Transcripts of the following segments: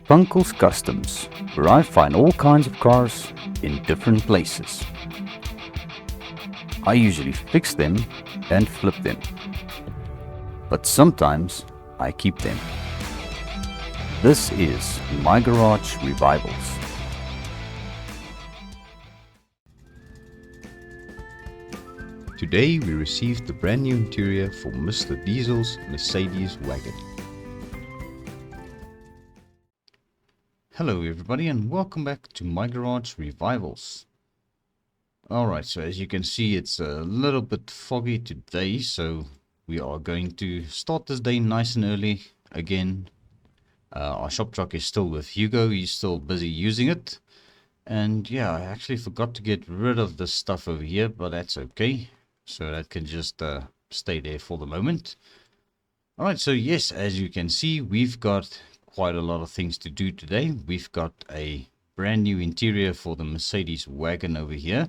FUNCLE's Customs, where I find all kinds of cars in different places. I usually fix them and flip them, but sometimes I keep them. This is My Garage Revivals. Today we received the brand new interior for Mr. Diesel's Mercedes Wagon. Hello everybody and welcome back to My Garage Revivals. Alright, so as you can see it's a little bit foggy today, so we are going to start this day nice and early again. Our shop truck is still with Hugo, he's still busy using it. And yeah, I actually forgot to get rid of this stuff over here, but that's okay. So that can just stay there for the moment. Alright, so yes, as you can see, we've got quite a lot of things to do today. We've got a brand new interior for the Mercedes Wagon over here.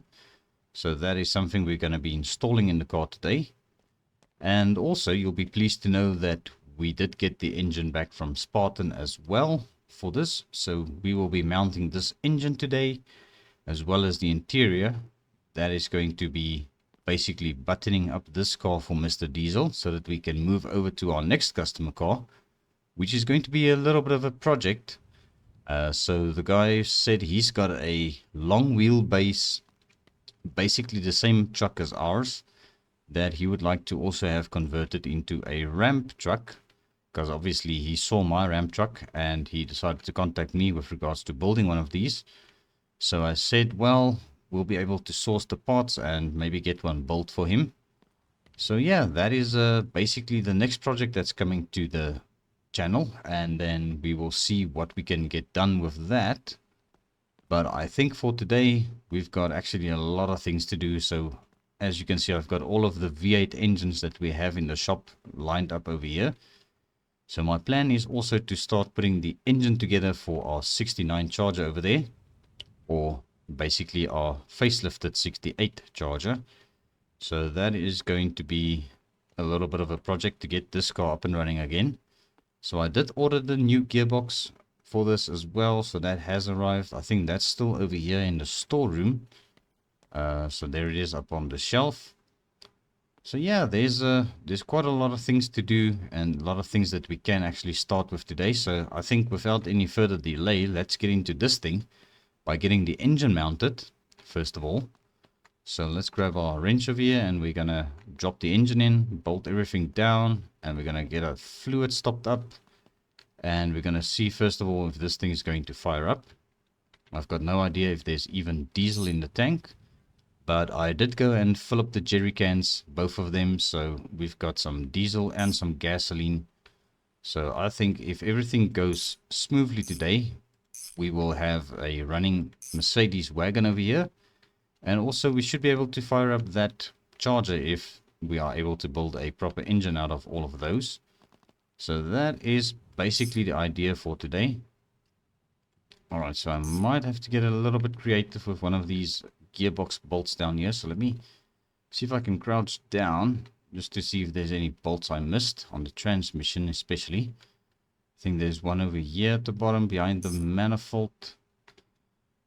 So that is something we're going to be installing in the car today. And also, you'll be pleased to know that we did get the engine back from Sphartan as well for this. So we will be mounting this engine today, as well as the interior. That is going to be basically buttoning up this car for Mr. Diesel so that we can move over to our next customer car, which is going to be a little bit of a project. So the guy said he's got a long wheelbase, basically the same truck as ours, that he would like to also have converted into a ramp truck, because obviously he saw my ramp truck and he decided to contact me with regards to building one of these. So I said, well, we'll be able to source the parts and maybe get one built for him. So yeah, that is basically the next project that's coming to the channel, and then we will see what we can get done with that. But I think for today we've got actually a lot of things to do. So as you can see, I've got all of the V8 engines that we have in the shop lined up over here. So my plan is also to start putting the engine together for our 69 Charger over there, or basically our facelifted 68 Charger. So that is going to be a little bit of a project to get this car up and running again. So I did order the new gearbox for this as well, so that has arrived. I think that's still over here in the storeroom. So there it is up on the shelf. So yeah, there's quite a lot of things to do and a lot of things that we can actually start with today. So I think without any further delay, let's get into this thing by getting the engine mounted first of all. So let's grab our wrench over here and we're gonna drop the engine in, bolt everything down, and we're gonna get our fluid stopped up, and we're gonna see first of all if this thing is going to fire up. I've got no idea if there's even diesel in the tank, but I did go and fill up the jerry cans, both of them, so we've got some diesel and some gasoline. So I think if everything goes smoothly today, we will have a running Mercedes Wagon over here. And also we should be able to fire up that Charger if we are able to build a proper engine out of all of those. So that is basically the idea for today. Alright, so I might have to get a little bit creative with one of these gearbox bolts down here. So let me see if I can crouch down just to see if there's any bolts I missed on the transmission especially. I think there's one over here at the bottom behind the manifold.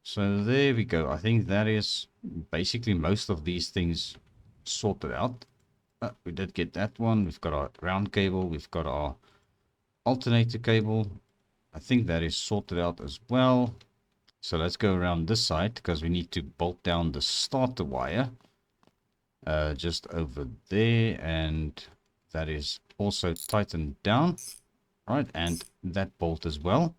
So there we go. I think that is basically most of these things sorted out. We did get that one. We've got our ground cable. We've got our alternator cable. I think that is sorted out as well. So let's go around this side because we need to bolt down the starter wire just over there, and that is also tightened down. Right, and that bolt as well.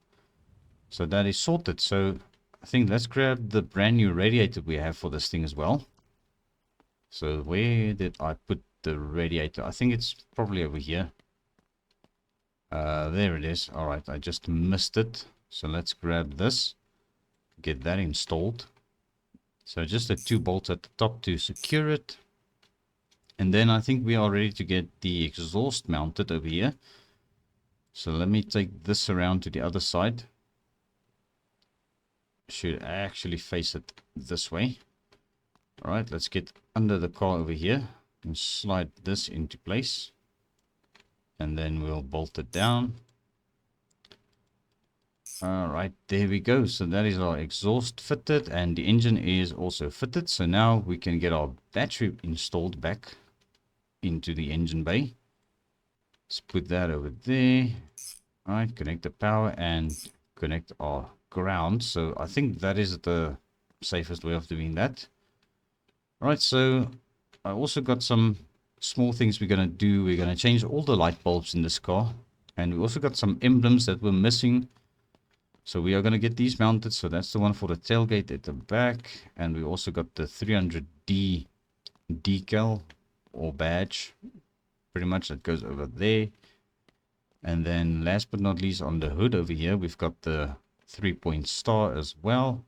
So that is sorted. So I think let's grab the brand new radiator we have for this thing as well. So where did I put the radiator? I think it's probably over here. There it is. Alright, I just missed it. So let's grab this. Get that installed. So just the 2 bolts at the top to secure it. And then I think we are ready to get the exhaust mounted over here. So let me take this around to the other side. Should actually face it this way. Alright, let's get under the car over here and slide this into place. And then we'll bolt it down. Alright, there we go. So that is our exhaust fitted and the engine is also fitted. So now we can get our battery installed back into the engine bay. Let's put that over there. Alright, connect the power and connect our ground. So I think that is the safest way of doing that. Alright, so I also got some small things we're going to do. We're going to change all the light bulbs in this car. And we also got some emblems that were missing. So we are going to get these mounted. So that's the one for the tailgate at the back. And we also got the 300D decal or badge. Pretty much that goes over there. And then last but not least on the hood over here, we've got the 3-point star as well.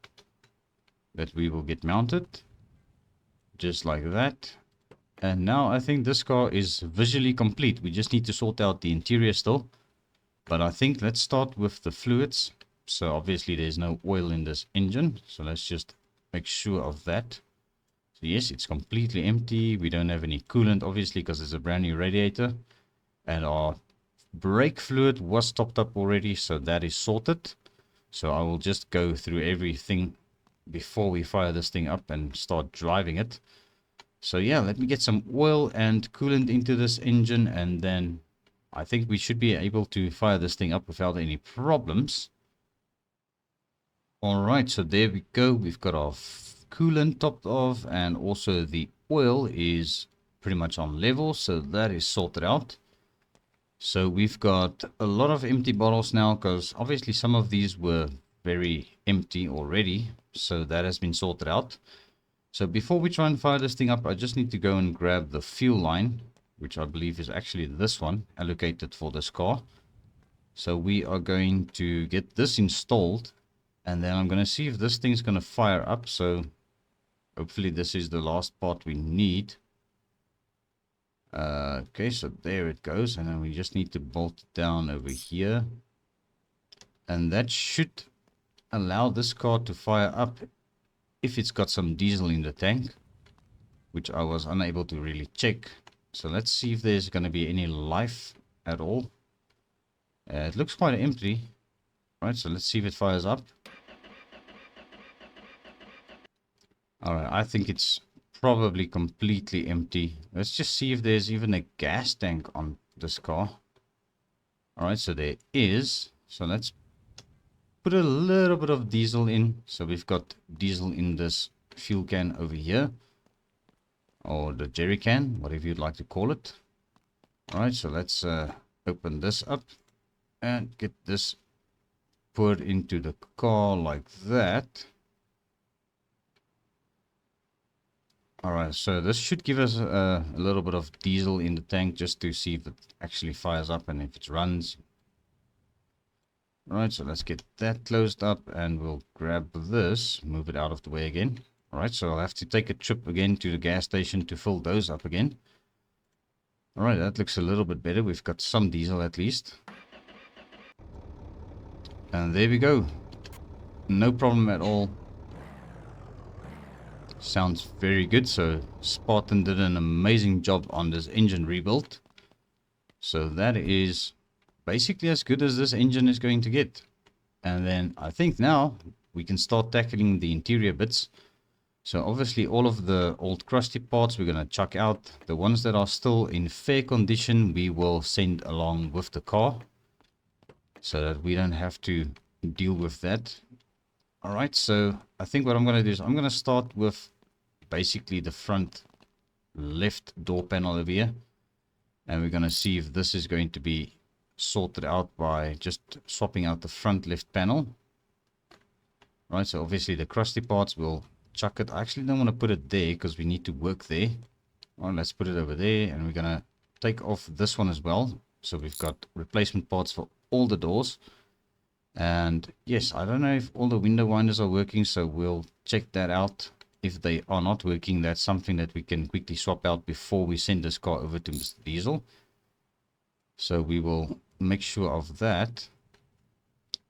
That we will get mounted. Just like that. And now I think this car is visually complete. We just need to sort out the interior still. But I think let's start with the fluids. So obviously there's no oil in this engine. So let's just make sure of that. So yes, it's completely empty. We don't have any coolant obviously because it's a brand new radiator. And our brake fluid was topped up already. So that is sorted. So I will just go through everything before we fire this thing up and start driving it. So yeah, let me get some oil and coolant into this engine and then I think we should be able to fire this thing up without any problems. Alright, so there we go. We've got our coolant topped off and also the oil is pretty much on level. So that is sorted out. So we've got a lot of empty bottles now because obviously some of these were very empty already. So that has been sorted out. So before we try and fire this thing up, I just need to go and grab the fuel line, which I believe is actually this one, allocated for this car. So we are going to get this installed, and then I'm going to see if this thing's going to fire up. So hopefully this is the last part we need. Okay, so there it goes, and then we just need to bolt it down over here. And that should allow this car to fire up if it's got some diesel in the tank, which I was unable to really check. So let's see if there's going to be any life at all. It looks quite empty. Right, so let's see if it fires up. Alright, I think it's probably completely empty. Let's just see if there's even a gas tank on this car. Alright, so there is. So let's put a little bit of diesel in. So we've got diesel in this fuel can over here. Or the jerry can, whatever you'd like to call it. Alright, so let's open this up. And get this poured into the car like that. Alright, so this should give us a little bit of diesel in the tank just to see if it actually fires up and if it runs. Alright, so let's get that closed up and we'll grab this, move it out of the way again. Alright, so I'll have to take a trip again to the gas station to fill those up again. Alright, that looks a little bit better. We've got some diesel at least. And there we go. No problem at all. Sounds very good. So Sphartan did an amazing job on this engine rebuild. So that is basically as good as this engine is going to get. And then I think now we can start tackling the interior bits. So obviously all of the old crusty parts we're going to chuck out. The ones that are still in fair condition we will send along with the car, so that we don't have to deal with that. Alright, so I think what I'm going to do is I'm going to start with basically the front left door panel over here. And we're going to see if this is going to be sorted out by just swapping out the front left panel. Right, so obviously the crusty parts will chuck it. I actually don't want to put it there because we need to work there. Alright, let's put it over there, and we're going to take off this one as well. So we've got replacement parts for all the doors. And yes, I don't know if all the window winders are working, so we'll check that out. If they are not working, that's something that we can quickly swap out before we send this car over to Mr. Diesel. So we will make sure of that.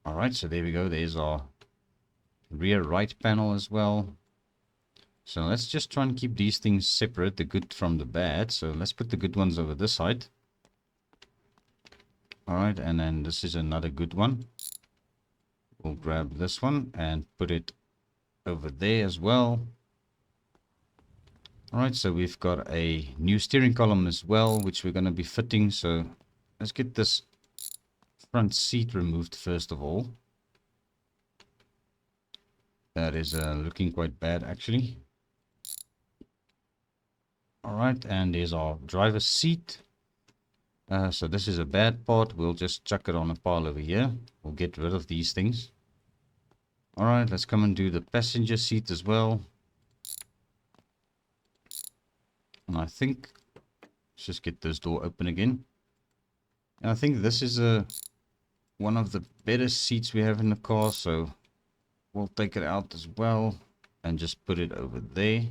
Alright, so there we go. There's our rear right panel as well. So let's just try and keep these things separate, the good from the bad. So let's put the good ones over this side. Alright, and then this is another good one. grab this one and put it over there as well. Alright, so we've got a new steering column as well, which we're going to be fitting. So let's get this front seat removed first of all. That is looking quite bad actually. Alright, and there's our driver's seat. So this is a bad part. We'll just chuck it on a pile over here. We'll get rid of these things. Alright, let's come and do the passenger seat as well. And I think, let's just get this door open again. And I think this is one of the better seats we have in the car. So we'll take it out as well and just put it over there.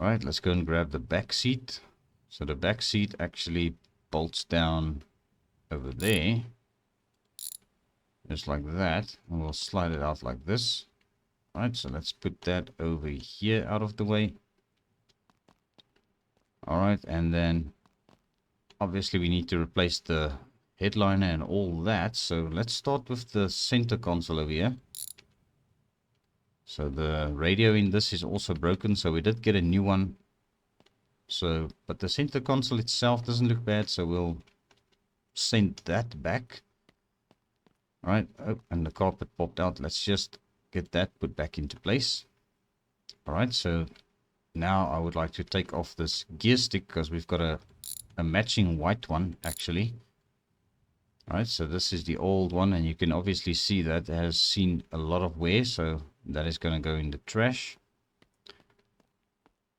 Alright, let's go and grab the back seat. So the back seat actually bolts down over there. Just like that. And we'll slide it out like this. Alright, so let's put that over here out of the way. Alright, and then obviously we need to replace the headliner and all that. So let's start with the center console over here. So the radio in this is also broken, so we did get a new one. So, but the center console itself doesn't look bad, so we'll send that back. Alright, oh, and the carpet popped out. Let's just get that put back into place. Alright, so now I would like to take off this gear stick because we've got a matching white one actually. Alright, so this is the old one, and you can obviously see that it has seen a lot of wear, so that is going to go in the trash.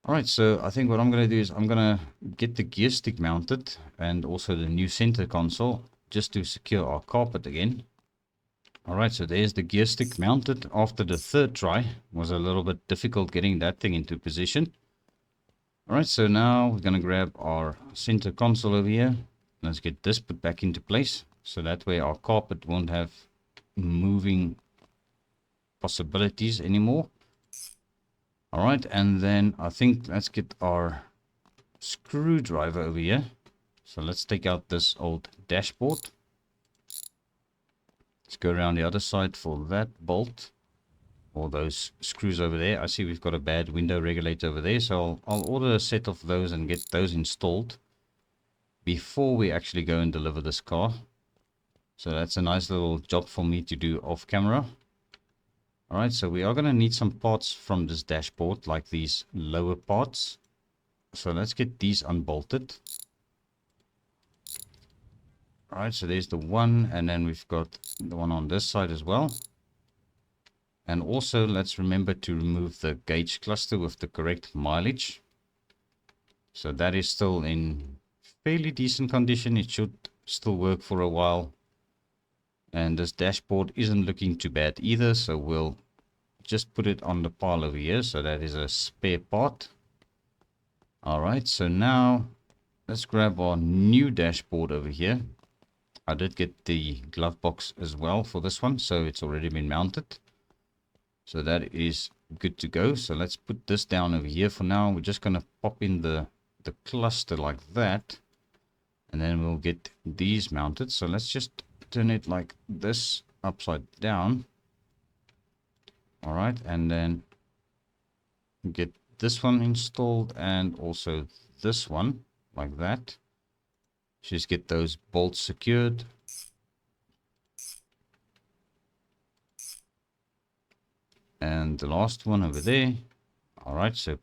Alright, so I think what I'm going to do is I'm going to get the gear stick mounted and also the new center console just to secure our carpet again. Alright, so there's the gear stick mounted. After the third try, it was a little bit difficult getting that thing into position. Alright, so now we're going to grab our center console over here. Let's get this put back into place. So that way our carpet won't have moving possibilities anymore. Alright, and then I think let's get our screwdriver over here. So let's take out this old dashboard. Let's go around the other side for that bolt. Or those screws over there. I see we've got a bad window regulator over there. So I'll order a set of those and get those installed before we actually go and deliver this car. So that's a nice little job for me to do off camera. Alright, so we are going to need some parts from this dashboard, like these lower parts. So let's get these unbolted. Alright, so there's the one, and then we've got the one on this side as well. And also let's remember to remove the gauge cluster with the correct mileage. So that is still in fairly decent condition. It should still work for a while. And this dashboard isn't looking too bad either, so we'll just put it on the pile over here. So that is a spare part. Alright, so now let's grab our new dashboard over here. I did get the glove box as well for this one, so it's already been mounted. So that is good to go. So let's put this down over here for now. We're just going to pop in the cluster like that. And then we'll get these mounted. So let's just turn it like this upside down. Alright, and then get this one installed and also this one like that. Just get those bolts secured. And the last one over there. Alright, so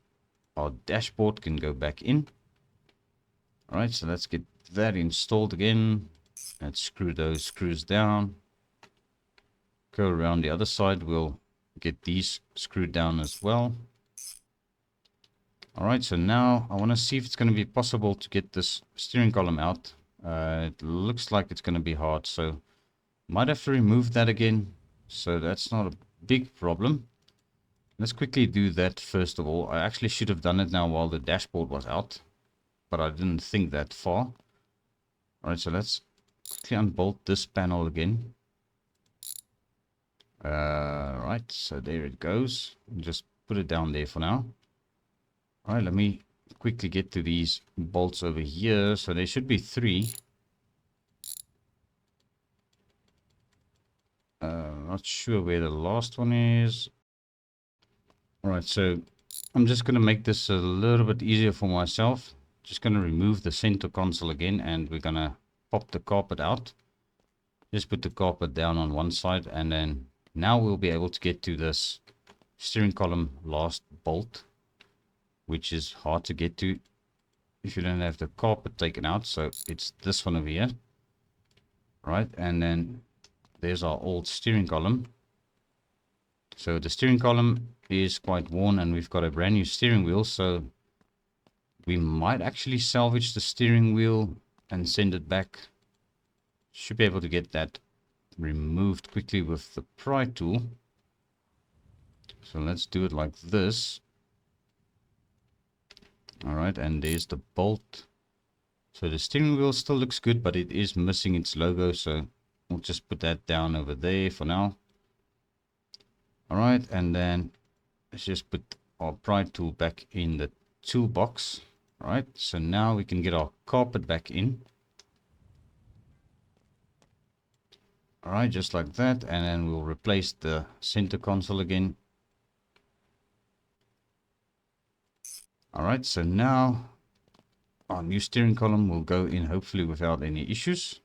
our dashboard can go back in. Alright, so let's get that installed again. Let's screw those screws down. Go around the other side. We'll get these screwed down as well. Alright, so now I want to see if it's going to be possible to get this steering column out. It looks like it's going to be hard, so might have to remove that again. So that's not a big problem. Let's quickly do that first of all. I actually should have done it now while the dashboard was out, but I didn't think that far. Alright, so let's quickly unbolt this panel again. Right, so there it goes. Just put it down there for now. Alright, let me quickly get to these bolts over here. So there should be 3. not sure where the last one is. Alright, so I'm just going to make this a little bit easier for myself. Just going to remove the center console again, and we're going to pop the carpet out. Just put the carpet down on one side, and then now we'll be able to get to this steering column last bolt, which is hard to get to if you don't have the carpet taken out. So it's this one over here. Right, and then there's our old steering column. So the steering column is quite worn, and we've got a brand new steering wheel, so we might actually salvage the steering wheel and send it back. Should be able to get that removed quickly with the pry tool. So let's do it like this. Alright, and there's the bolt. So the steering wheel still looks good, but it is missing its logo, so we'll just put that down over there for now. Alright, and then let's just put our pry tool back in the toolbox. Alright, so now we can get our carpet back in. Alright, just like that, and then we'll replace the center console again. Alright, so now our new steering column will go in, hopefully without any issues.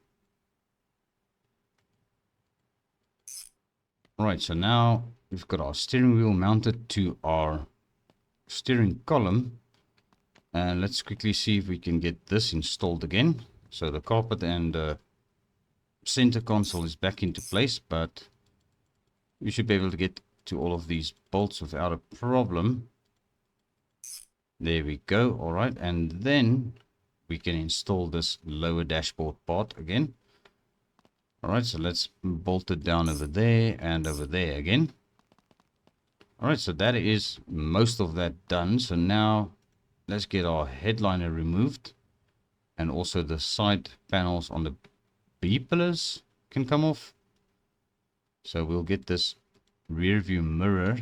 Alright, so now we've got our steering wheel mounted to our steering column. And let's quickly see if we can get this installed again. So the carpet and the center console is back into place, but we should be able to get to all of these bolts without a problem. There we go. Alright, and then we can install this lower dashboard part again. Alright, so let's bolt it down over there and over there again. Alright, so that is most of that done. So now let's get our headliner removed, and also the side panels on the B pillars can come off. So we'll get this rear view mirror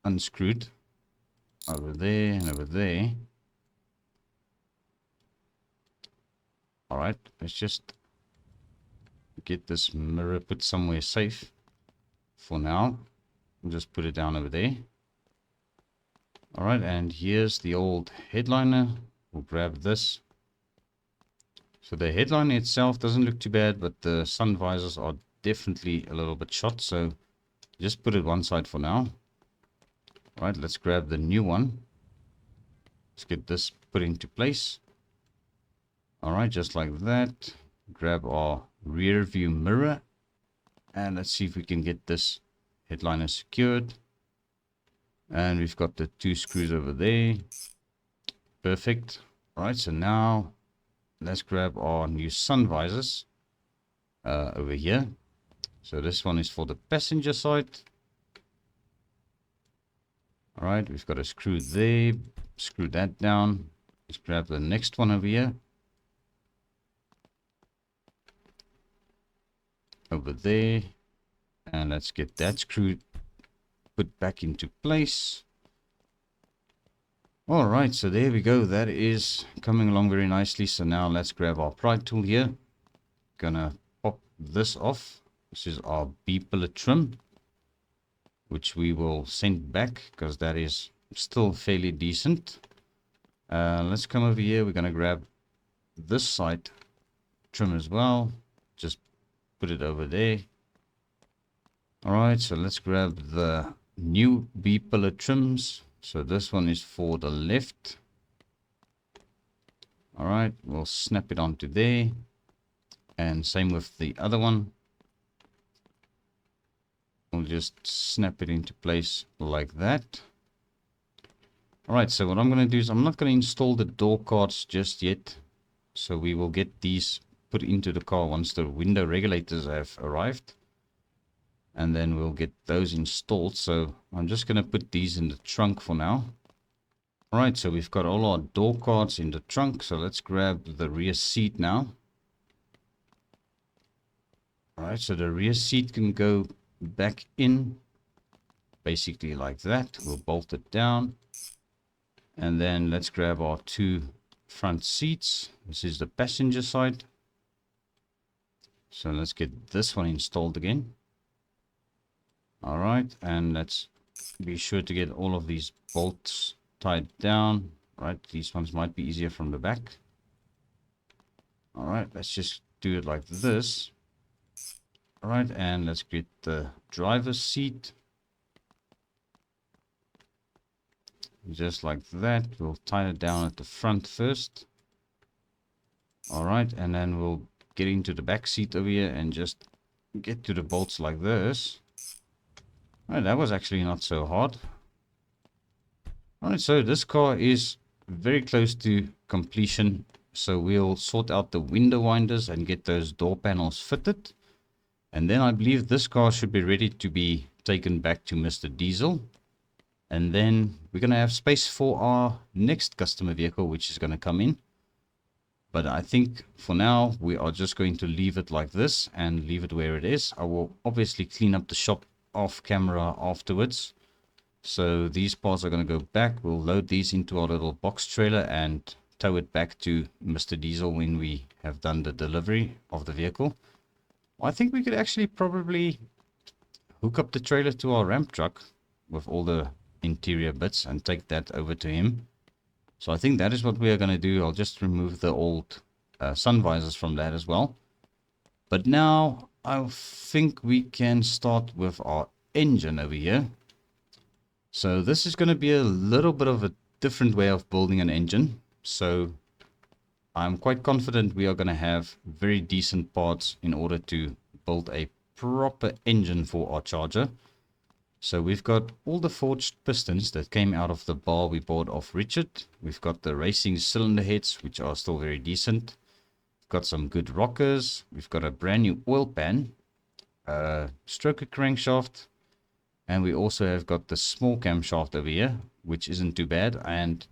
unscrewed over there and over there. Alright, let's just get this mirror put somewhere safe for now. We'll just put it down over there. Alright, and here's the old headliner. We'll grab this. So the headliner itself doesn't look too bad, but the sun visors are definitely a little bit shot, so just put it one side for now. Alright, let's grab the new one. Let's get this put into place. Alright, just like that. Grab our rear view mirror, and let's see if we can get this headliner secured. And we've got the two screws over there. Perfect. Alright, so now let's grab our new sun visors over here. So this one is for the passenger side. Alright, we've got a screw there. Screw that down. Let's grab the next one over here. Over there. And let's get that screw put back into place. Alright, so there we go. That is coming along very nicely. So now let's grab our pry tool here. Gonna pop this off. This is our B pillar trim, which we will send back because that is still fairly decent. Let's come over here. We're gonna grab this side trim as well. Just put it over there. Alright, so let's grab the new B pillar trims. So this one is for the left. Alright, we'll snap it onto there. And same with the other one. We'll just snap it into place like that. Alright, so what I'm going to do is I'm not going to install the door cards just yet. So we will get these put into the car once the window regulators have arrived. And then we'll get those installed. So I'm just going to put these in the trunk for now. Alright, so we've got all our door cards in the trunk. So let's grab the rear seat now. Alright, so the rear seat can go back in. Basically like that. We'll bolt it down. And then let's grab our two front seats. This is the passenger side. So let's get this one installed again. Alright, and let's be sure to get all of these bolts tied down. Right, these ones might be easier from the back. Alright, let's just do it like this. Alright, and let's get the driver's seat. Just like that. We'll tie it down at the front first. Alright, and then we'll get into the back seat over here and just get to the bolts like this. Alright, that was actually not so hard. Alright, so this car is very close to completion. So we'll sort out the window winders and get those door panels fitted. And then I believe this car should be ready to be taken back to Mr. Diesel. And then we're going to have space for our next customer vehicle, which is going to come in. But I think for now, we are just going to leave it like this and leave it where it is. I will obviously clean up the shop off camera afterwards. So these parts are going to go back. We'll load these into our little box trailer and tow it back to Mr. Diesel when we have done the delivery of the vehicle. I think we could actually probably hook up the trailer to our ramp truck with all the interior bits and take that over to him. So I think that is what we are going to do. I'll just remove the old sun visors from that as well. But now I think we can start with our engine over here. So this is going to be a little bit of a different way of building an engine. So I'm quite confident we are going to have very decent parts in order to build a proper engine for our Charger. So we've got all the forged pistons that came out of the bar we bought off Richard. We've got the racing cylinder heads, which are still very decent. We've got some good rockers. We've got a brand new oil pan, stroker crankshaft, and we also have got the small camshaft over here, which isn't too bad. And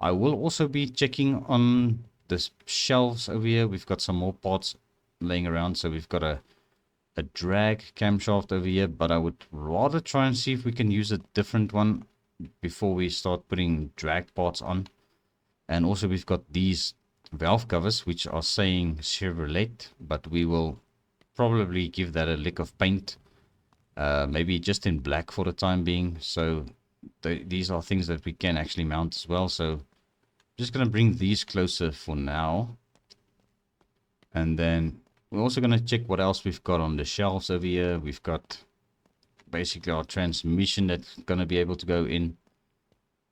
I will also be checking on the shelves over here. We've got some more parts laying around. So we've got a drag camshaft over here, but I would rather try and see if we can use a different one before we start putting drag parts on. And also we've got these valve covers, which are saying Chevrolet, but we will probably give that a lick of paint. Maybe just in black for the time being. So these are things that we can actually mount as well. So I'm just going to bring these closer for now. And then we're also going to check what else we've got on the shelves over here. We've got basically our transmission that's going to be able to go in.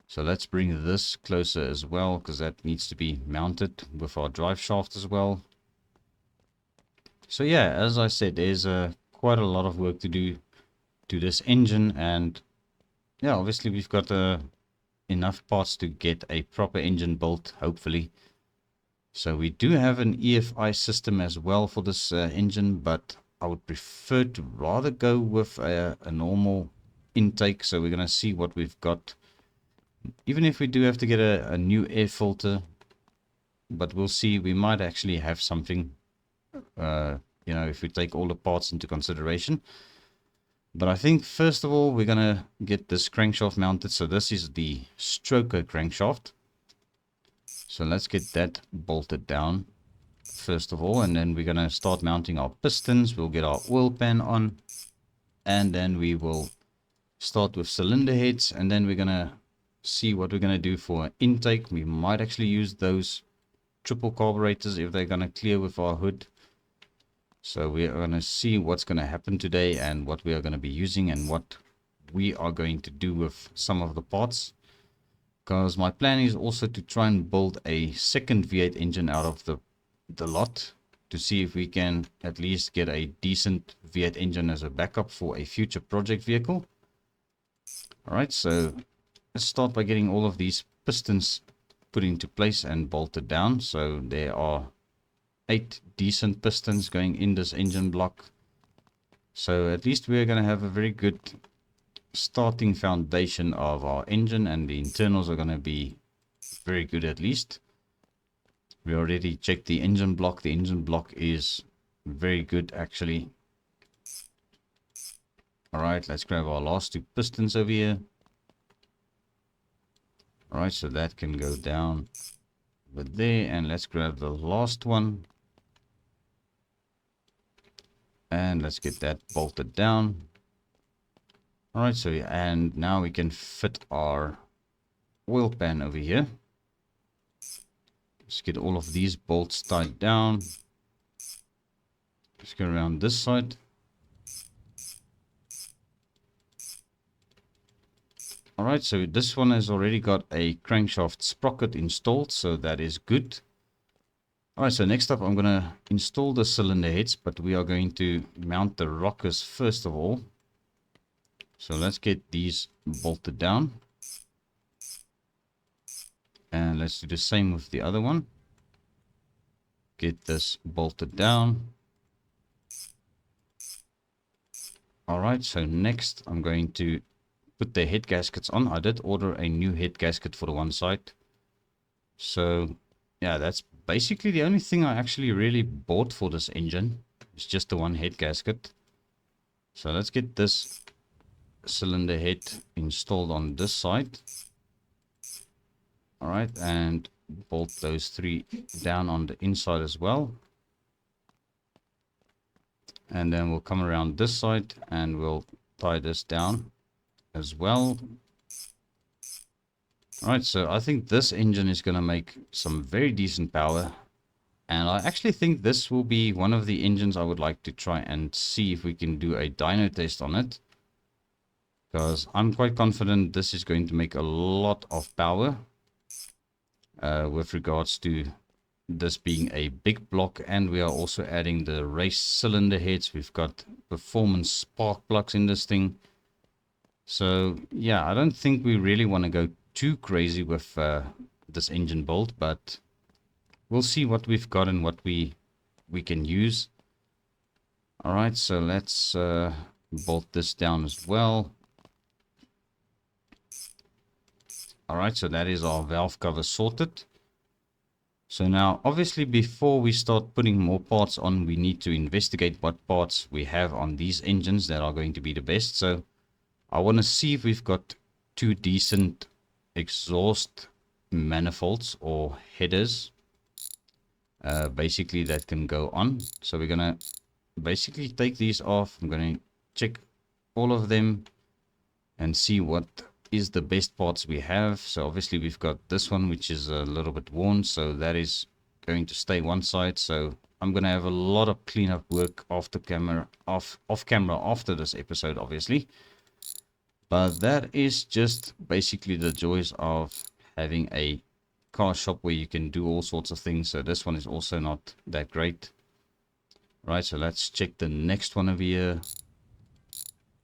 So let's bring this closer as well, because that needs to be mounted with our drive shaft as well. So yeah, as I said, there's quite a lot of work to do to this engine. And yeah, obviously we've got enough parts to get a proper engine built, hopefully. So we do have an EFI system as well for this engine, but I would prefer to rather go with a normal intake. So we're going to see what we've got. Even if we do have to get a new air filter, but we'll see. We might actually have something, you know, if we take all the parts into consideration. But I think first of all, we're going to get this crankshaft mounted. So this is the stroker crankshaft. So let's get that bolted down first of all, and then we're going to start mounting our pistons. We'll get our oil pan on, and then we will start with cylinder heads, and then we're going to see what we're going to do for intake. We might actually use those triple carburetors if they're going to clear with our hood. So we are going to see what's going to happen today and what we are going to be using and what we are going to do with some of the parts. Because my plan is also to try and build a second V8 engine out of the lot to see if we can at least get a decent V8 engine as a backup for a future project vehicle. Alright, so let's start by getting all of these pistons put into place and bolted down. So there are 8 decent pistons going in this engine block. So at least we're going to have a very good starting foundation of our engine, and the internals are going to be very good at least. We already checked the engine block. The engine block is very good actually. Alright, let's grab our last 2 pistons over here. Alright, so that can go down over there, and let's grab the last one. And let's get that bolted down. Alright, so and now we can fit our oil pan over here. Let's get all of these bolts tied down. Let's go around this side. Alright, so this one has already got a crankshaft sprocket installed, so that is good. Alright, so next up I'm going to install the cylinder heads, but we are going to mount the rockers first of all. So let's get these bolted down. And let's do the same with the other one. Get this bolted down. Alright, so next I'm going to put the head gaskets on. I did order a new head gasket for the one side. So yeah, that's basically the only thing I actually really bought for this engine. It's just the one head gasket. So let's get this cylinder head installed on this side. Alright, and bolt those three down on the inside as well. And then we'll come around this side and we'll tie this down as well. Alright, so I think this engine is going to make some very decent power. And I actually think this will be one of the engines I would like to try and see if we can do a dyno test on it. Because I'm quite confident this is going to make a lot of power. With regards to this being a big block, and we are also adding the race cylinder heads. We've got performance spark plugs in this thing. So yeah, I don't think we really want to go too crazy with this engine build, but we'll see what we've got and what we can use. Alright, so let's bolt this down as well. Alright, so that is our valve cover sorted. So now, obviously, before we start putting more parts on, we need to investigate what parts we have on these engines that are going to be the best. So I want to see if we've got two decent exhaust manifolds or headers, basically, that can go on. So we're going to basically take these off. I'm going to check all of them and see what is the best parts we have. So obviously we've got this one, which is a little bit worn, so that is going to stay one side. So I'm going to have a lot of cleanup work off camera after this episode, obviously. But that is just basically the joys of having a car shop where you can do all sorts of things. So this one is also not that great. Right, so let's check the next one over here.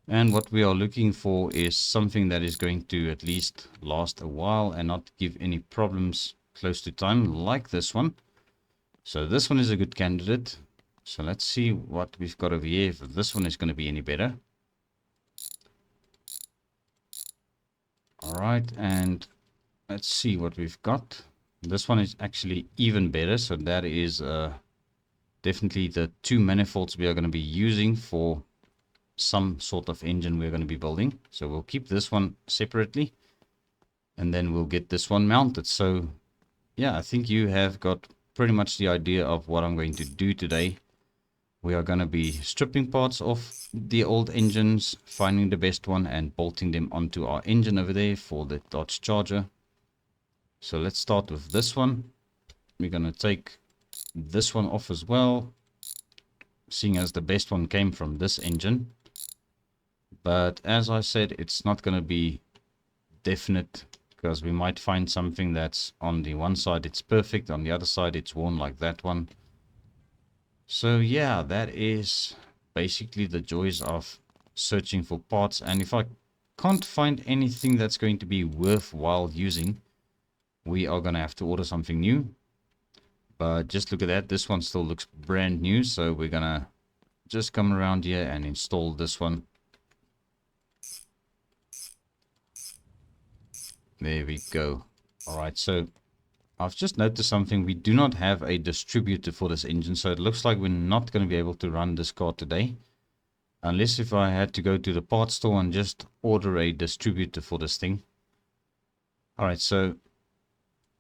And what we are looking for is something that is going to at least last a while and not give any problems close to time, like this one. So this one is a good candidate. So let's see what we've got over here, if this one is going to be any better. Alright, and let's see what we've got. This one is actually even better. So that is definitely the two manifolds we are going to be using for some sort of engine we're going to be building. So we'll keep this one separately and then we'll get this one mounted. So yeah, I think you have got pretty much the idea of what I'm going to do today. We are going to be stripping parts off the old engines, finding the best one and bolting them onto our engine over there for the Dodge Charger. So let's start with this one. We're going to take this one off as well, seeing as the best one came from this engine. But as I said, it's not going to be definite, because we might find something that's on the one side it's perfect, on the other side it's worn, like that one. So yeah, that is basically the joys of searching for parts. And if I can't find anything that's going to be worthwhile using, we are going to have to order something new. But just look at that, this one still looks brand new. So we're going to just come around here and install this one. There we go. Alright, so I've just noticed something. We do not have a distributor for this engine, so it looks like we're not going to be able to run this car today. Unless if I had to go to the parts store and just order a distributor for this thing. Alright, so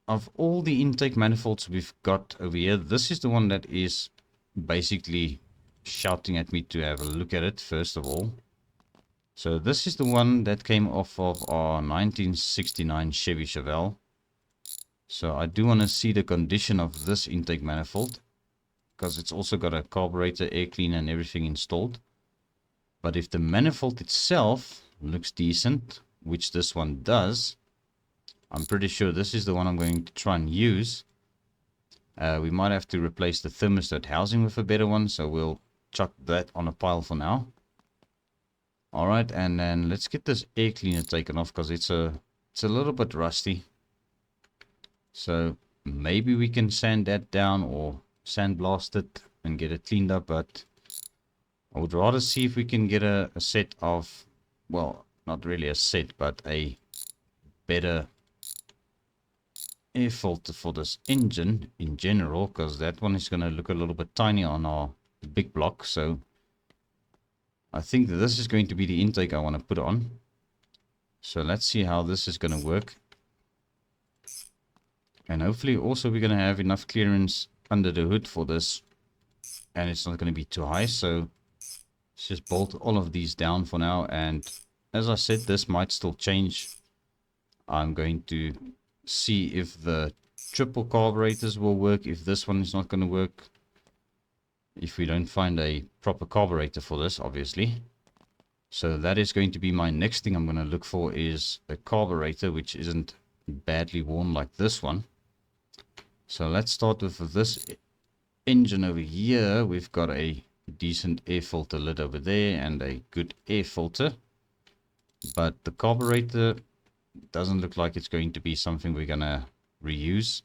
of all the intake manifolds we've got over here, this is the one that is basically shouting at me to have a look at it first of all. So this is the one that came off of our 1969 Chevy Chevelle. So I do want to see the condition of this intake manifold, because it's also got a carburetor, air cleaner and everything installed. But if the manifold itself looks decent, which this one does, I'm pretty sure this is the one I'm going to try and use. We might have to replace the thermostat housing with a better one, so we'll chuck that on a pile for now. Alright, and then let's get this air cleaner taken off, because it's a little bit rusty. So maybe we can sand that down or sandblast it and get it cleaned up, but I would rather see if we can get a set of, well, not really a set, but a better air filter for this engine in general, because that one is going to look a little bit tiny on our big block. So I think that this is going to be the intake I want to put on. So let's see how this is going to work. And hopefully also we're going to have enough clearance under the hood for this, and it's not going to be too high. So let's just bolt all of these down for now, and as I said, this might still change. I'm going to see if the triple carburetors will work, if this one is not going to work, if we don't find a proper carburetor for this, obviously. So that is going to be my next thing I'm going to look for, is a carburetor which isn't badly worn like this one. So let's start with this engine over here. We've got a decent air filter lid over there and a good air filter, but the carburetor doesn't look like it's going to be something we're gonna reuse.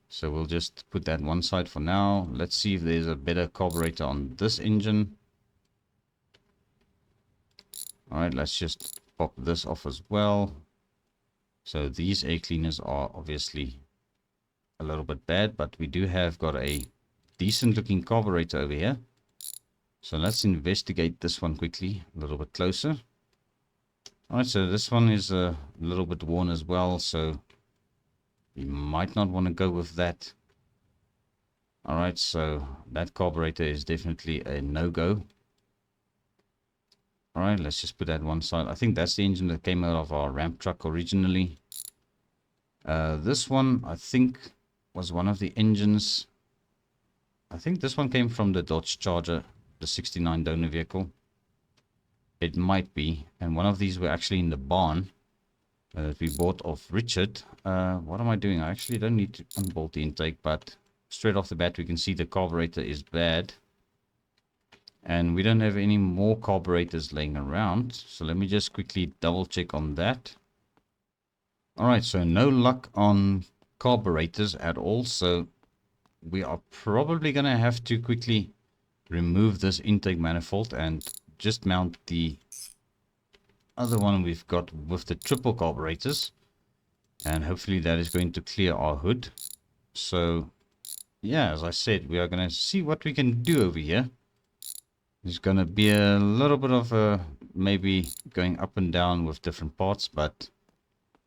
So we'll just put that one side for now. Let's see if there's a better carburetor on this engine. Alright, let's just pop this off as well. So these air cleaners are obviously a little bit bad, but we do have got a decent looking carburetor over here. So let's investigate this one quickly a little bit closer. Alright, so this one is a little bit worn as well, so you might not want to go with that. Alright, so that carburetor is definitely a no-go. Alright, let's just put that one side. I think that's the engine that came out of our ramp truck originally. This one, I think, was one of the engines. I think this one came from the Dodge Charger, the 69 donor vehicle. It might be, and one of these were actually in the barn that we bought off Richard. What am I doing? I actually don't need to unbolt the intake, but straight off the bat we can see the carburetor is bad. And we don't have any more carburetors laying around, so let me just quickly double check on that. Alright, so no luck on carburetors at all, so we are probably going to have to quickly remove this intake manifold and just mount the other one we've got with the triple carburetors, and hopefully that is going to clear our hood. So yeah, as I said, we are going to see what we can do over here. There's going to be a little bit of maybe going up and down with different parts, but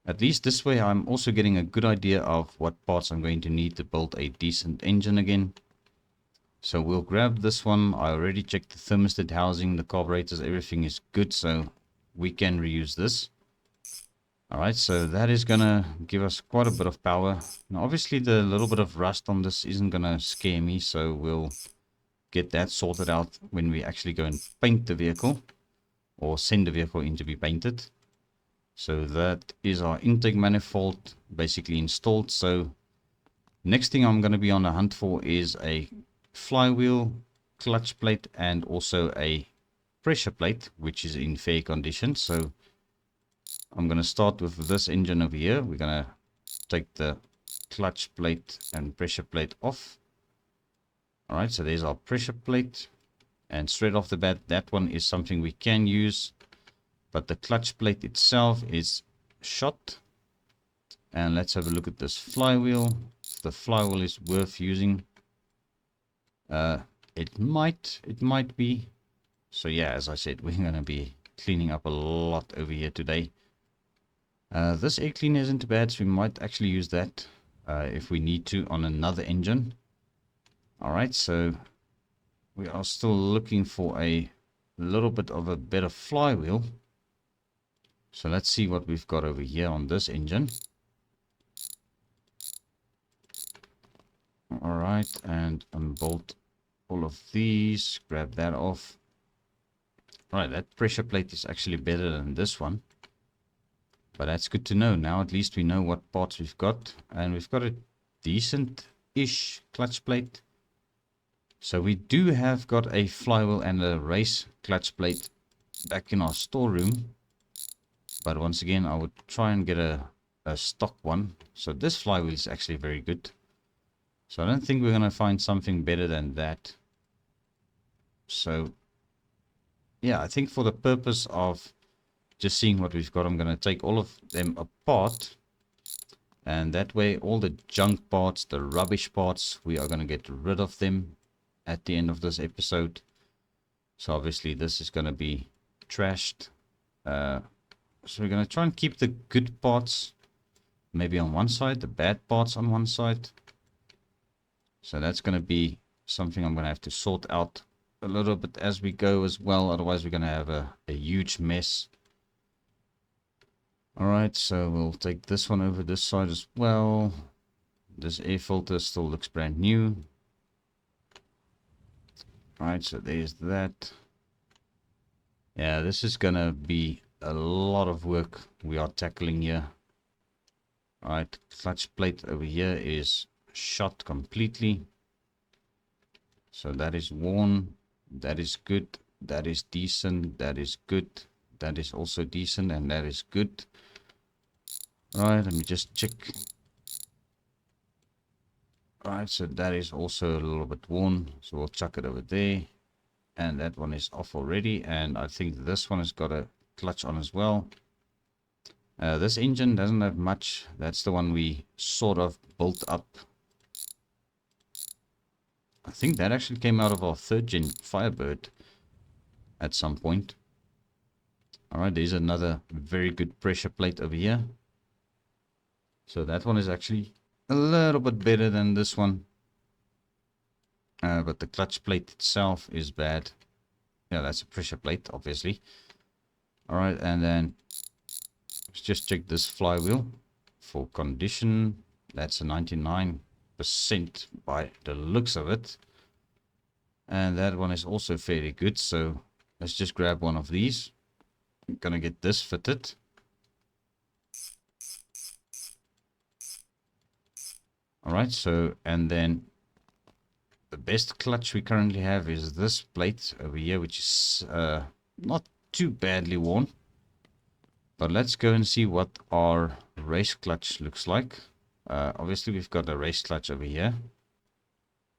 at least this way I'm also getting a good idea of what parts I'm going to need to build a decent engine again. So we'll grab this one. I already checked the thermostat housing, the carburetors, everything is good, so we can reuse this. Alright, so that is going to give us quite a bit of power. Now obviously the little bit of rust on this isn't going to scare me, so we'll get that sorted out when we actually go and paint the vehicle, or send the vehicle in to be painted. So that is our intake manifold basically installed. So next thing I'm going to be on the hunt for is a flywheel, clutch plate, and also a pressure plate, which is in fair condition. So I'm going to start with this engine over here. We're going to take the clutch plate and pressure plate off. Alright, so there's our pressure plate, and straight off the bat that one is something we can use, but the clutch plate itself is shot. And let's have a look at this flywheel. If the flywheel is worth using. It might be. So yeah, as I said, we're going to be cleaning up a lot over here today. This air cleaner isn't bad, so we might actually use that if we need to on another engine. Alright, so we are still looking for a little bit of a better flywheel. So let's see what we've got over here on this engine. Alright, and unbolt all of these, grab that off. Right, that pressure plate is actually better than this one. But that's good to know. Now at least we know what parts we've got. And we've got a decent-ish clutch plate. So we do have got a flywheel and a race clutch plate back in our storeroom. But once again, I would try and get a stock one. So this flywheel is actually very good. So I don't think we're going to find something better than that. So yeah, I think for the purpose of just seeing what we've got, I'm going to take all of them apart. And that way, all the junk parts, the rubbish parts, we are going to get rid of them at the end of this episode. So obviously, this is going to be trashed. So we're going to try and keep the good parts maybe on one side, the bad parts on one side. So that's going to be something I'm going to have to sort out a little bit as we go as well. Otherwise, we're going to have a huge mess. Alright, so we'll take this one over this side as well. This air filter still looks brand new. Alright, so there's that. Yeah, this is going to be a lot of work we are tackling here. Alright, clutch plate over here is shot completely. So that is worn. That is good. That is decent. That is good. That is also decent. And that is good. Alright, let me just check. Alright, so that is also a little bit worn. So we'll chuck it over there. And that one is off already. And I think this one has got a clutch on as well. This engine doesn't have much. That's the one we sort of built up. I think that actually came out of our 3rd gen Firebird at some point. Alright, there's another very good pressure plate over here. So that one is actually a little bit better than this one. But the clutch plate itself is bad. Yeah, that's a pressure plate, obviously. Alright, and then let's just check this flywheel for condition. That's a 99% by the looks of it. And that one is also fairly good. So let's just grab one of these. I'm gonna get this fitted. Alright, so and then the best clutch we currently have is this plate over here, which is not too badly worn. But let's go and see what our race clutch looks like. Obviously, we've got a race clutch over here.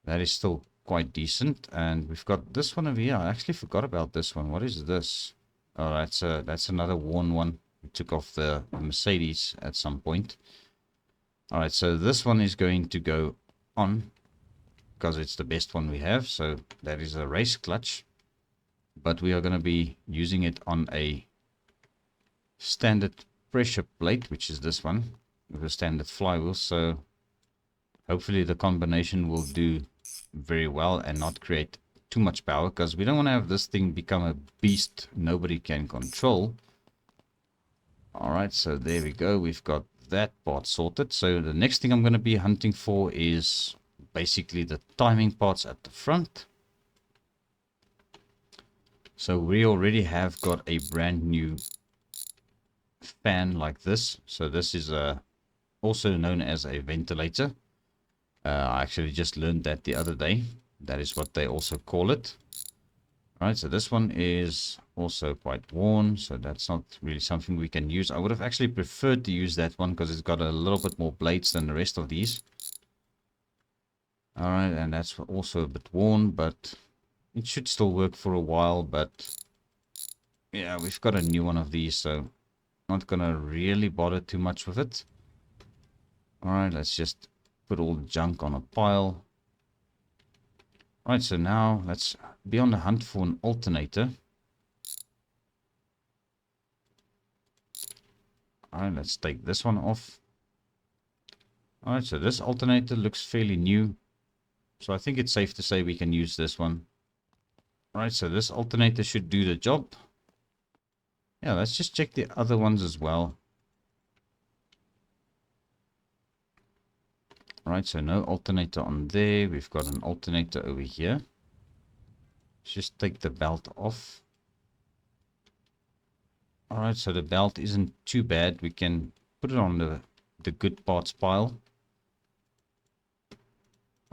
That is still quite decent. And we've got this one over here. I actually forgot about this one. What is this? Oh, that's another worn one. We took off the Mercedes at some point. Alright, so this one is going to go on because it's the best one we have. So that is a race clutch. But we are going to be using it on a standard pressure plate, which is this one, with a standard flywheel. So hopefully the combination will do very well and not create too much power, because we don't want to have this thing become a beast nobody can control. Alright, so there we go. We've got that part sorted. So the next thing I'm going to be hunting for is basically the timing parts at the front. So we already have got a brand new fan like this. So this is also known as a ventilator. I actually just learned that the other day. That is what they also call it. Alright, so this one is also quite worn, so that's not really something we can use. I would have actually preferred to use that one because it's got a little bit more blades than the rest of these. Alright, and that's also a bit worn, but it should still work for a while. But yeah, we've got a new one of these, so not gonna really bother too much with it. Alright, let's just put all the junk on a pile. Right, so now let's be on the hunt for an alternator. Alright, let's take this one off. Alright, so this alternator looks fairly new. So I think it's safe to say we can use this one. Right, so this alternator should do the job. Yeah, let's just check the other ones as well. Right, so no alternator on there. We've got an alternator over here. Let's just take the belt off. Alright, so the belt isn't too bad. We can put it on the good parts pile.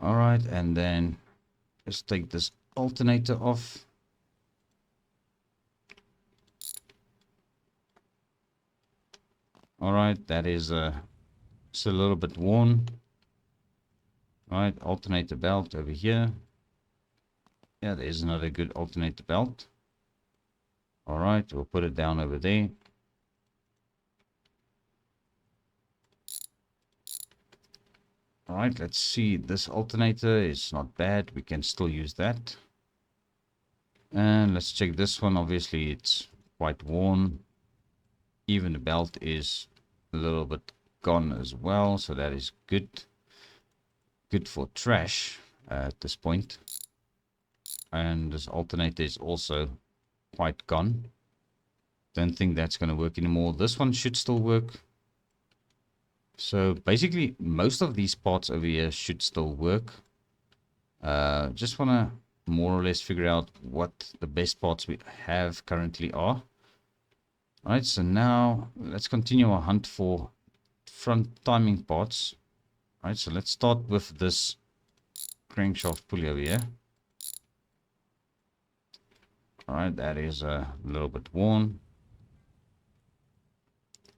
Alright, and then let's take this alternator off. Alright, that is it's a little bit worn. Alright, alternator belt over here. Yeah, there's another good alternator belt. Alright, we'll put it down over there. Alright, let's see. This alternator is not bad. We can still use that. And let's check this one. Obviously, it's quite worn. Even the belt is a little bit gone as well. So that is good. Good for trash at this point. And this alternator is also quite gone. Don't think that's going to work anymore. This one should still work. So basically, most of these parts over here should still work. Just want to more or less figure out what the best parts we have currently are. Alright, so now let's continue our hunt for front timing parts. Alright, so let's start with this crankshaft pulley over here. Alright, that is a little bit worn.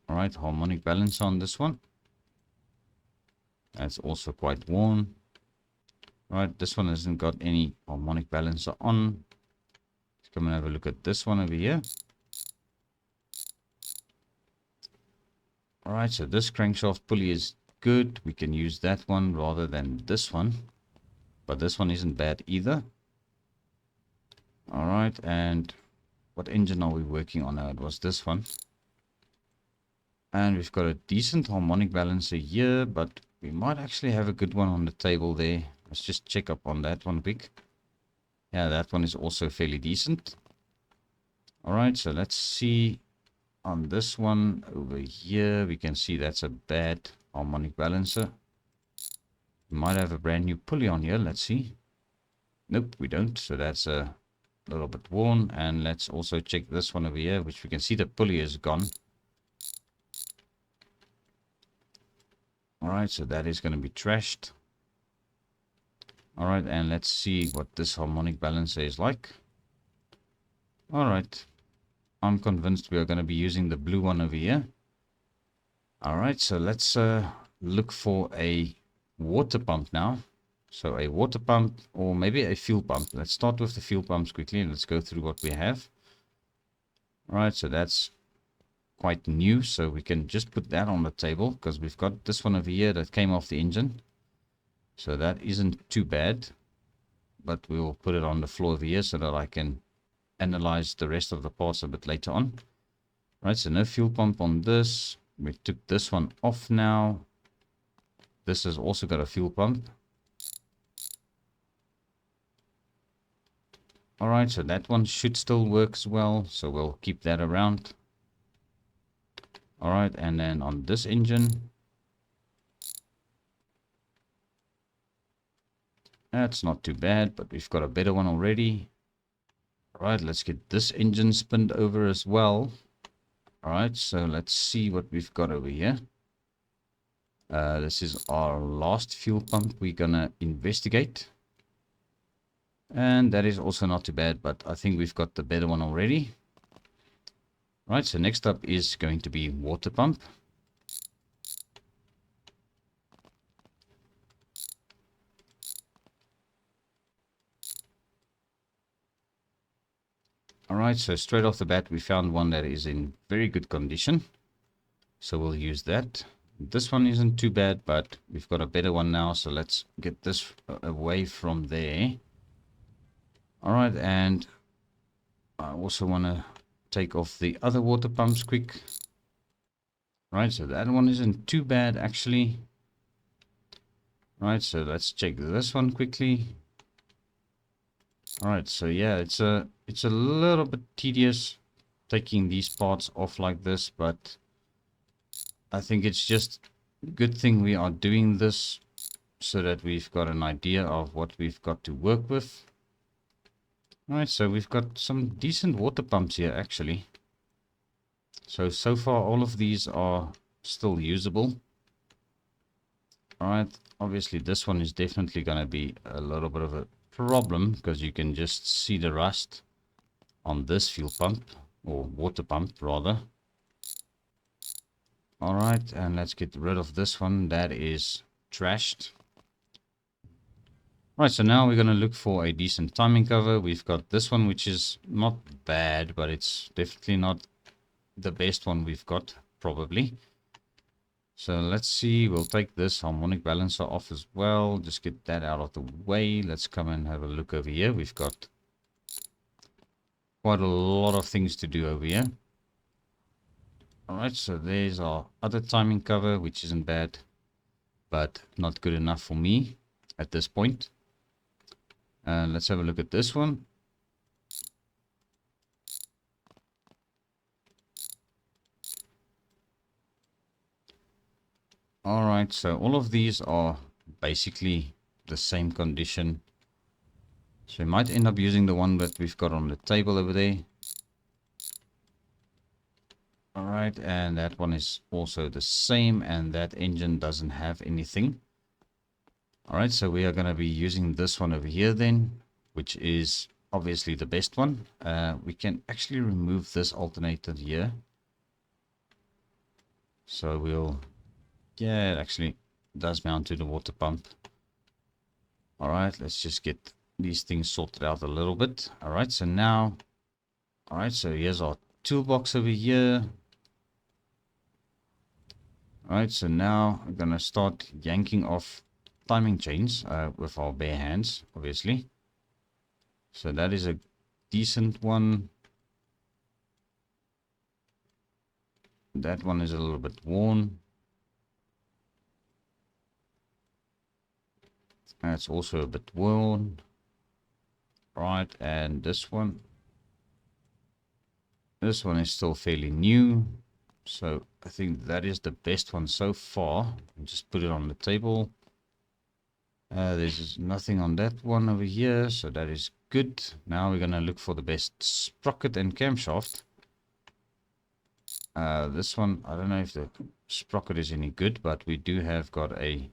Alright, harmonic balance on this one. That's also quite worn. Alright, this one hasn't got any harmonic balancer on. Let's come and have a look at this one over here. Alright, so this crankshaft pulley is good. We can use that one rather than this one. But this one isn't bad either. Alright, and what engine are we working on now? It was this one. And we've got a decent harmonic balancer here, but we might actually have a good one on the table there. Let's just check up on that one quick. Yeah, that one is also fairly decent. Alright, so let's see on this one over here. We can see that's a bad harmonic balancer. We might have a brand new pulley on here. Let's see. Nope, we don't. So that's a little bit worn. And let's also check this one over here, which we can see the pulley is gone. Alright, so that is going to be trashed. Alright, and let's see what this harmonic balancer is like. Alright, I'm convinced we are going to be using the blue one over here. Alright, so let's look for a water pump now. So a water pump or maybe a fuel pump. Let's start with the fuel pumps quickly and let's go through what we have. Alright, so that's quite new, so we can just put that on the table because we've got this one over here that came off the engine. So that isn't too bad, but we'll put it on the floor over here so that I can analyze the rest of the parts a bit later on. Right, so no fuel pump on this. We took this one off now. This has also got a fuel pump. Alright, so that one should still work as well, so we'll keep that around. Alright, and then on this engine, that's not too bad, but we've got a better one already. Alright, let's get this engine spinned over as well. Alright, so let's see what we've got over here. This is our last fuel pump we're gonna investigate. And that is also not too bad, but I think we've got the better one already. Right, so next up is going to be water pump. Alright, so straight off the bat we found one that is in very good condition. So we'll use that. This one isn't too bad, but we've got a better one now, so let's get this away from there. Alright, and I also want to take off the other water pumps quick. Right, so that one isn't too bad actually. Right, so let's check this one quickly. Alright, so yeah, it's a little bit tedious taking these parts off like this, but I think it's just a good thing we are doing this so that we've got an idea of what we've got to work with. Alright, so we've got some decent water pumps here actually. So far all of these are still usable. Alright, obviously this one is definitely going to be a little bit of a problem because you can just see the rust on this fuel pump, or water pump rather. Alright, and let's get rid of this one that is trashed. Right, so now we're going to look for a decent timing cover. We've got this one, which is not bad, but it's definitely not the best one we've got, probably. So let's see, we'll take this harmonic balancer off as well. Just get that out of the way. Let's come and have a look over here. We've got quite a lot of things to do over here. Alright, so there's our other timing cover, which isn't bad, but not good enough for me at this point. Let's have a look at this one. Alright, so all of these are basically the same condition. So we might end up using the one that we've got on the table over there. Alright, and that one is also the same, and that engine doesn't have anything. Alright, so we are going to be using this one over here then, which is obviously the best one. We can actually remove this alternator here. So we'll, yeah, it actually does mount to the water pump. Alright, let's just get these things sorted out a little bit. Alright, so now, alright, so here's our toolbox over here. Alright, so now I'm going to start yanking off timing chains with our bare hands, obviously. So that is a decent one. That one is a little bit worn. That's also a bit worn. Right, and this one. This one is still fairly new. So I think that is the best one so far. I'll just put it on the table. There's nothing on that one over here, so that is good. Now we're going to look for the best sprocket and camshaft. This one, I don't know if the sprocket is any good, but we do have got a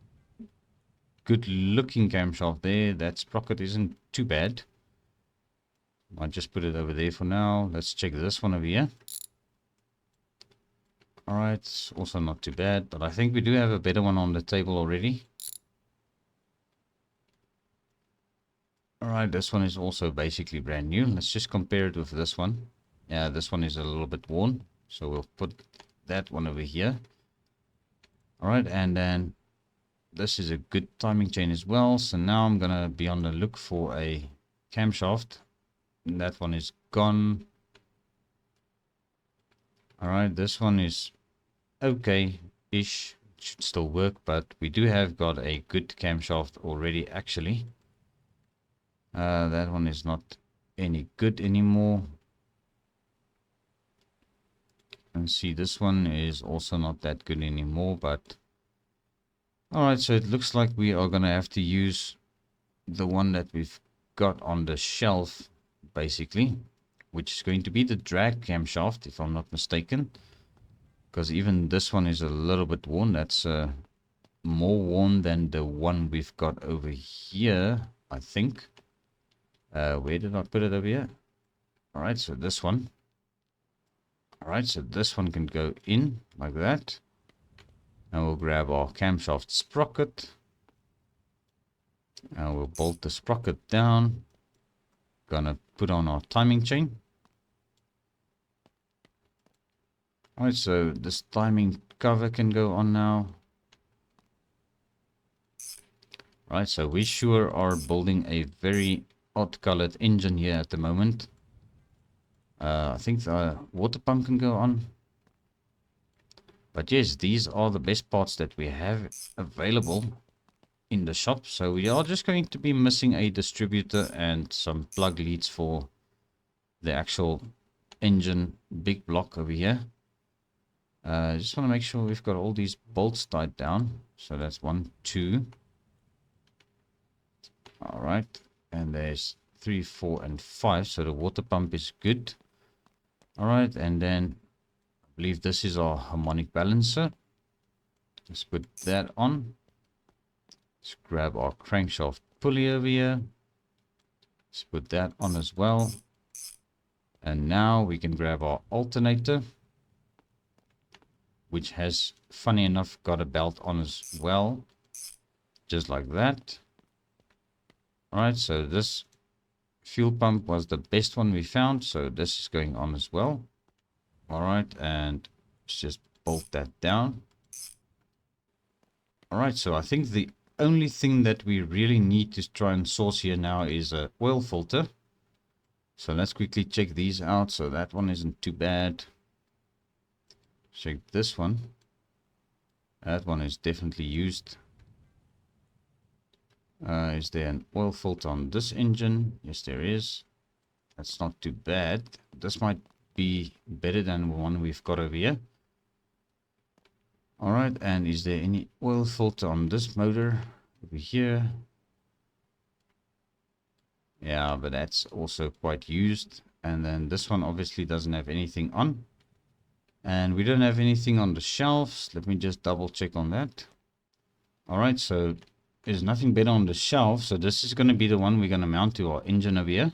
good looking camshaft there. That sprocket isn't too bad. I'll just put it over there for now. Let's check this one over here. Alright, also not too bad, but I think we do have a better one on the table already. Alright, this one is also basically brand new. Let's just compare it with this one. Yeah, this one is a little bit worn. So we'll put that one over here. Alright, and then this is a good timing chain as well. So now I'm going to be on the look for a camshaft. And that one is gone. Alright, this one is okay-ish. Should still work, but we do have got a good camshaft already actually. That one is not any good anymore. And see, this one is also not that good anymore, but alright, so it looks like we are going to have to use the one that we've got on the shelf basically, which is going to be the drag camshaft if I'm not mistaken, because even this one is a little bit worn. That's more worn than the one we've got over here, I think. Where did I put it over here? Alright, so this one. Alright, so this one can go in like that. And we'll grab our camshaft sprocket. And we'll bolt the sprocket down. Gonna put on our timing chain. Alright, so this timing cover can go on now. Right, so we sure are building a very odd colored engine here at the moment. I think the water pump can go on. But yes, these are the best parts that we have available. in the shop. So we are just going to be missing a distributor and some plug leads for the actual engine big block over here. Just want to make sure we've got all these bolts tied down. So that's 1, 2. All right. And there's 3, 4, and 5. So the water pump is good. All right. And then I believe this is our harmonic balancer. Let's put that on. Let's grab our crankshaft pulley over here. Let's put that on as well. And now we can grab our alternator, which has, funny enough, got a belt on as well. Just like that. Alright, so this fuel pump was the best one we found. So this is going on as well. Alright, and let's just bolt that down. Alright, so I think the only thing that we really need to try and source here now is a oil filter. So let's quickly check these out. So that one isn't too bad. Check this one. That one is definitely used. Is there an oil filter on this engine? Yes, there is. That's not too bad. This might be better than the one we've got over here. Alright, and is there any oil filter on this motor over here? Yeah, but that's also quite used. And then this one obviously doesn't have anything on. And we don't have anything on the shelves. Let me just double check on that. Alright, so there's nothing better on the shelf. So this is going to be the one we're going to mount to our engine over here.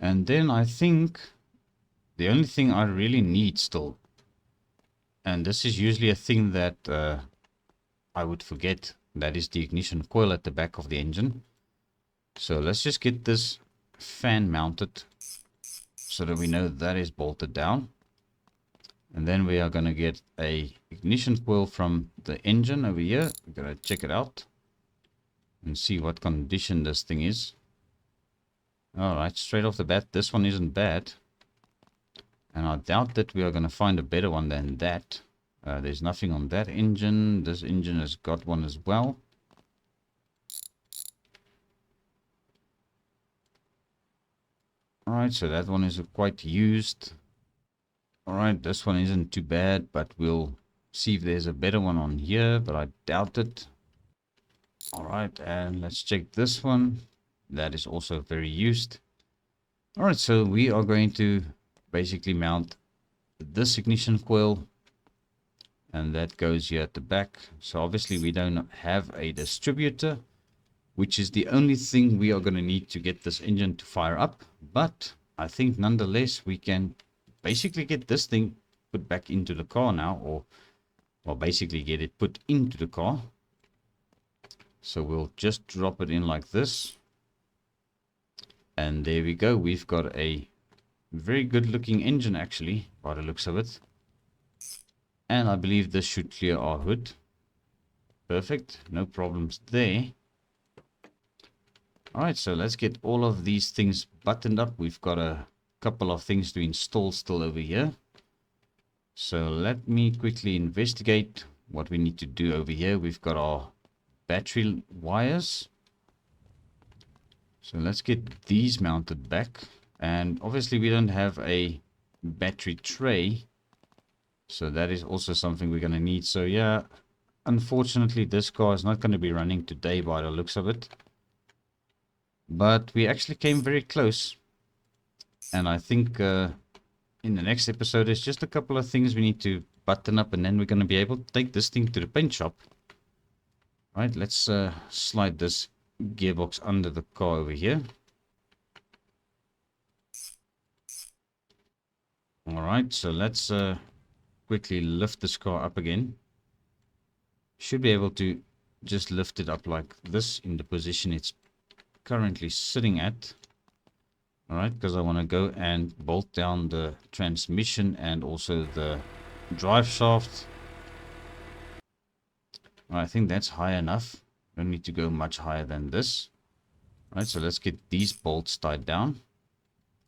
And then I think the only thing I really need still, and this is usually a thing that I would forget, that is the ignition coil at the back of the engine. So let's just get this fan mounted so that we know that is bolted down. And then we are going to get a ignition coil from the engine over here. We're going to check it out and see what condition this thing is. Alright, straight off the bat, this one isn't bad. And I doubt that we are going to find a better one than that. There's nothing on that engine. This engine has got one as well. Alright, so that one is quite used. Alright, this one isn't too bad, but we'll see if there's a better one on here, but I doubt it. Alright, and let's check this one. That is also very used. Alright, so we are going to basically mount this ignition coil, and that goes here at the back. So obviously we don't have a distributor, which is the only thing we are going to need to get this engine to fire up. But I think nonetheless we can basically get this thing put back into the car now, or basically get it put into the car. So we'll just drop it in like this. And there we go. We've got a very good looking engine actually, by the looks of it. And I believe this should clear our hood. Perfect. No problems there. Alright, so let's get all of these things buttoned up. We've got a couple of things to install still over here. So let me quickly investigate what we need to do over here. We've got our battery wires. So let's get these mounted back. And obviously we don't have a battery tray. So that is also something we're going to need. So yeah, unfortunately this car is not going to be running today by the looks of it. But we actually came very close. And I think in the next episode there's just a couple of things we need to button up. And then we're going to be able to take this thing to the paint shop. Right, let's slide this gearbox under the car over here. Alright, so let's quickly lift this car up again. Should be able to just lift it up like this in the position it's currently sitting at. Alright, because I want to go and bolt down the transmission and also the drive shaft. I think that's high enough. Don't need to go much higher than this. Alright, so let's get these bolts tied down.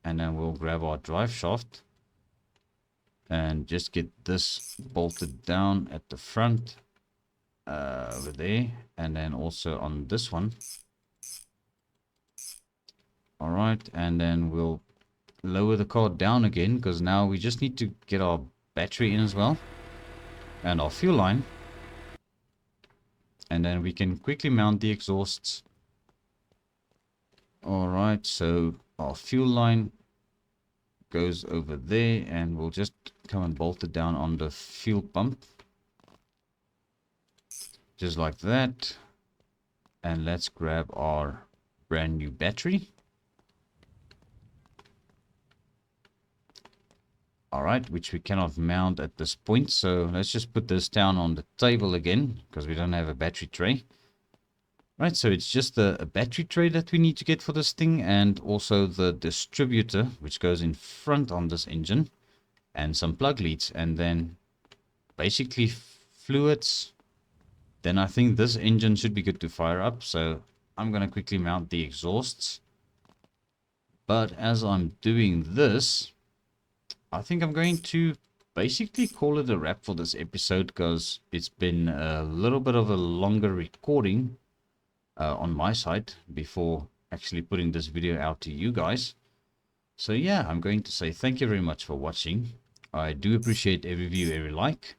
And then we'll grab our drive shaft. And just get this bolted down at the front. over there, and then also on this one. All right, and then we'll lower the car down again, because now we just need to get our battery in as well, and our fuel line, and then we can quickly mount the exhausts. All right, so our fuel line goes over there, and we'll just come and bolt it down on the fuel pump, just like that. And let's grab our brand new battery. Alright, which we cannot mount at this point, so let's just put this down on the table again, because we don't have a battery tray. Right, so it's just a battery tray that we need to get for this thing, and also the distributor, which goes in front on this engine, and some plug leads, and then basically fluids. Then I think this engine should be good to fire up, so I'm going to quickly mount the exhausts. But as I'm doing this, I think I'm going to basically call it a wrap for this episode, because it's been a little bit of a longer recording on my side before actually putting this video out to you guys. So yeah, I'm going to say thank you very much for watching. I do appreciate every view, every like.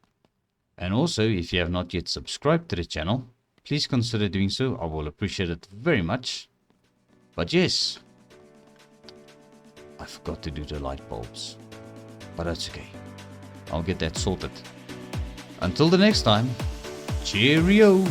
And also, if you have not yet subscribed to the channel, please consider doing so. I will appreciate it very much. But yes, I forgot to do the light bulbs. But that's okay. I'll get that sorted. Until the next time, cheerio!